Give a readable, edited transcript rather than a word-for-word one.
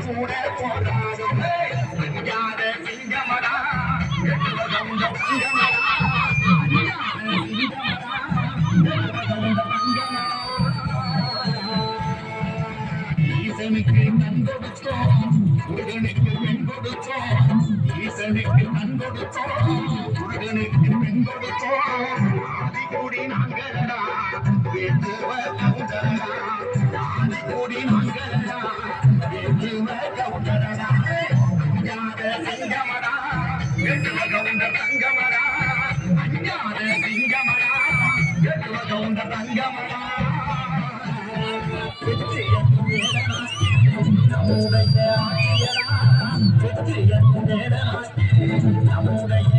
கூட போராடும் அஞ்சாத சிங்கமடா ஈசனுக்கு கண் கொடுத்தோம் முருகனுக்கு பெண் கொடுத்தோம் ஈசனுக்கு கண் கொடுத்தோம் முருகனுக்கு பெண் கொடுத்தோம் ஆதிக்கூடி நாங்களடா வேண்டுவ கவுண்டரடா ஆதிக்கூடி நாங்களடா வேண்டுவ கவுண்டரடா அஞ்சாத சிங்கமடா வேண்டுவ கவுண்டர் தங்கமடா அஞ்சாத சிங்கமடா வேண்டுவ கவுண்டர் தங்கமடா நம்முடைய ஆட்சியரா வெற்றிய நேரா நம்முடைய